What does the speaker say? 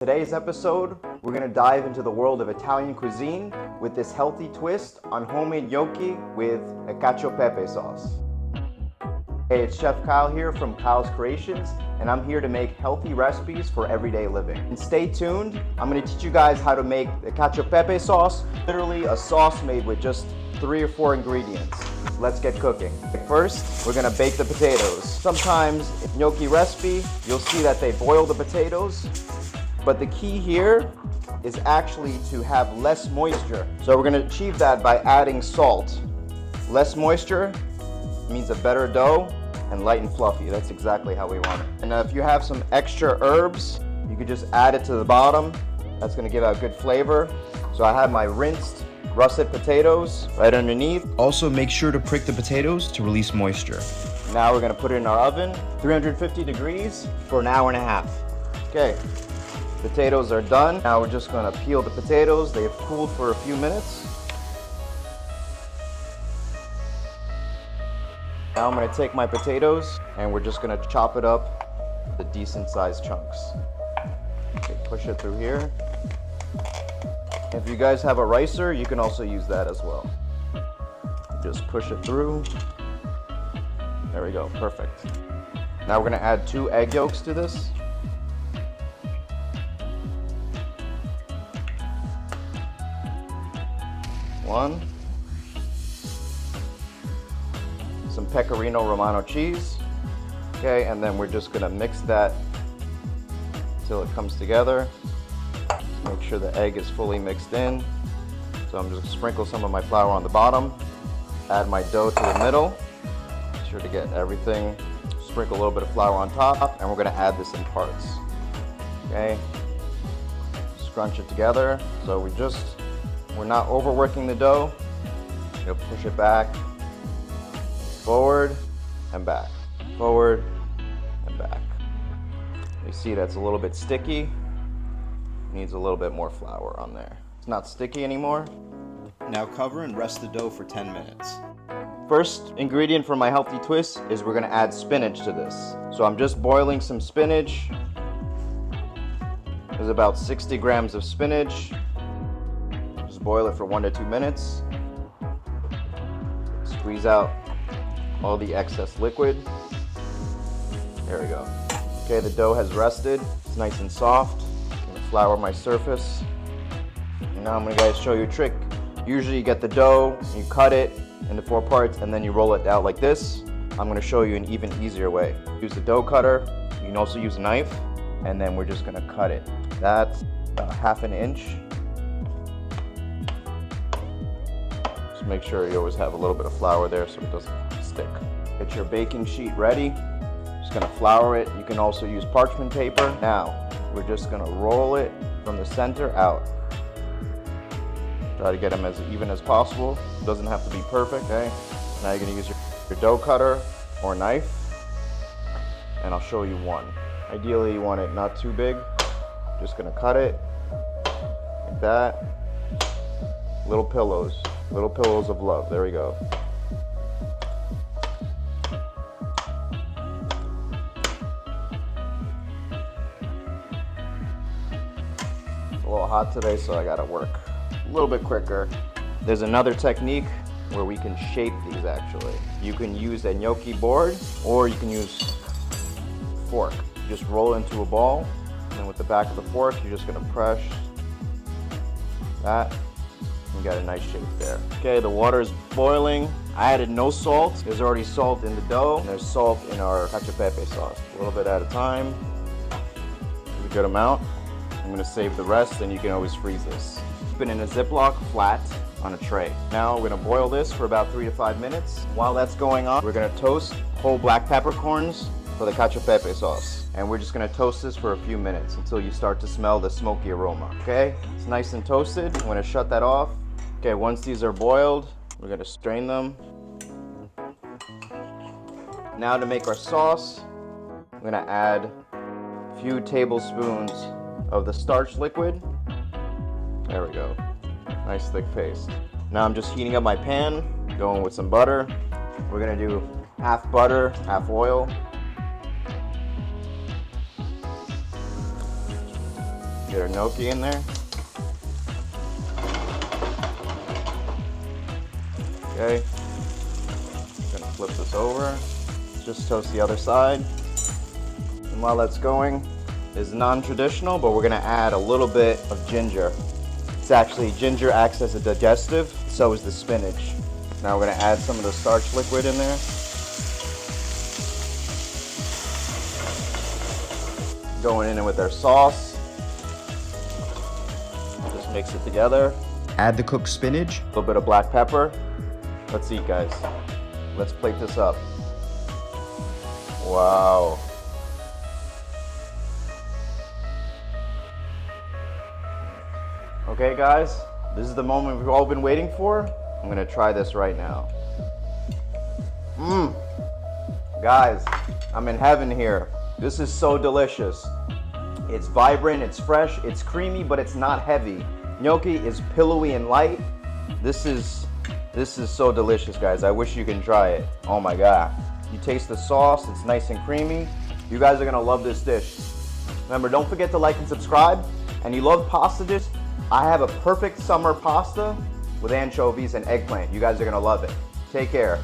Today's episode, we're going to dive into the world of Italian cuisine with this healthy twist on homemade gnocchi with a Cacio Pepe sauce. Hey, it's Chef Kyle here from Kyle's Creations, and I'm here to make healthy recipes for everyday living. And stay tuned, I'm going to teach you guys how to make the Cacio Pepe sauce, literally a sauce made with just 3 or 4 ingredients. Let's get cooking. First, we're going to bake the potatoes. Sometimes in gnocchi recipe, you'll see that they boil the potatoes, but the key here is actually to have less moisture. So we're going to achieve that by adding salt. Less moisture means a better dough and light and fluffy. That's exactly how we want it. And if you have some extra herbs, you could just add it to the bottom. That's going to give out good flavor. So I have my rinsed russet potatoes right underneath. Also make sure to prick the potatoes to release moisture. Now we're going to put it in our oven, 350 degrees for an hour and a half. Okay. Potatoes are done. Now we're just going to peel the potatoes. They have cooled for a few minutes. Now I'm going to take my potatoes and we're just going to chop it up into decent sized chunks. Okay, push it through here. If you guys have a ricer, you can also use that as well. Just push it through. There we go, perfect. Now we're going to add 2 egg yolks to this. One, some pecorino Romano cheese, okay, and then we're just gonna mix that until it comes together. Make sure the egg is fully mixed in. So I'm just gonna sprinkle some of my flour on the bottom, add my dough to the middle, make sure to get everything, sprinkle a little bit of flour on top, and we're gonna add this in parts, okay. Scrunch it together, so we're not overworking the dough. You'll push it back, forward and back, forward and back. You see that's a little bit sticky. Needs a little bit more flour on there. It's not sticky anymore. Now cover and rest the dough for 10 minutes. First ingredient for my healthy twist is we're gonna add spinach to this. So I'm just boiling some spinach. There's about 60 grams of spinach. Boil it for 1 to 2 minutes. Squeeze out all the excess liquid. There we go. Okay, the dough has rested. It's nice and soft. I'm gonna flour my surface. And now I'm gonna show you a trick. Usually you get the dough, you cut it into 4 parts, and then you roll it out like this. I'm gonna show you an even easier way. Use the dough cutter. You can also use a knife, and then we're just gonna cut it. That's about 1/2 inch. Make sure you always have a little bit of flour there so it doesn't stick. Get your baking sheet ready. Just gonna flour it. You can also use parchment paper. Now, we're just gonna roll it from the center out. Try to get them as even as possible. It doesn't have to be perfect, okay? Now you're gonna use your dough cutter or knife, and I'll show you one. Ideally, you want it not too big. Just gonna cut it like that. Little pillows of love. There we go. It's a little hot today, so I gotta work a little bit quicker. There's another technique where we can shape these actually. You can use a gnocchi board or you can use a fork. Just roll into a ball, and then with the back of the fork, you're just gonna press that. You got a nice shape there. Okay, the water is boiling. I added no salt. There's already salt in the dough, and there's salt in our Cacio Pepe sauce. A little bit at a time. A good amount. I'm gonna save the rest, and you can always freeze this. Keep it in a Ziploc flat on a tray. Now we're gonna boil this for about 3 to 5 minutes. While that's going on, we're gonna toast whole black peppercorns for the Cacio Pepe sauce. And we're just gonna toast this for a few minutes until you start to smell the smoky aroma, okay? It's nice and toasted. I'm gonna shut that off. Okay, once these are boiled, we're gonna strain them. Now to make our sauce, I'm gonna add a few tablespoons of the starch liquid. There we go, nice thick paste. Now I'm just heating up my pan, going with some butter. We're gonna do half butter, half oil. Get our gnocchi in there. Okay. Gonna flip this over. Just toast the other side. And while that's going, it's non-traditional, but we're gonna add a little bit of ginger. It's actually, ginger acts as a digestive, so is the spinach. Now we're gonna add some of the starch liquid in there. Going in with our sauce. Just mix it together. Add the cooked spinach. A little bit of black pepper. Let's eat, guys. Let's plate this up. Wow. Okay, guys, this is the moment we've all been waiting for. I'm gonna try this right now. Guys, I'm in heaven here. This is so delicious. It's vibrant, it's fresh, it's creamy, but it's not heavy. Gnocchi is pillowy and light. This is so delicious, guys. I wish you can try it. Oh my God. You taste the sauce, it's nice and creamy. You guys are gonna love this dish. Remember, don't forget to like and subscribe. And you love pasta dish? I have a perfect summer pasta with anchovies and eggplant. You guys are gonna love it. Take care.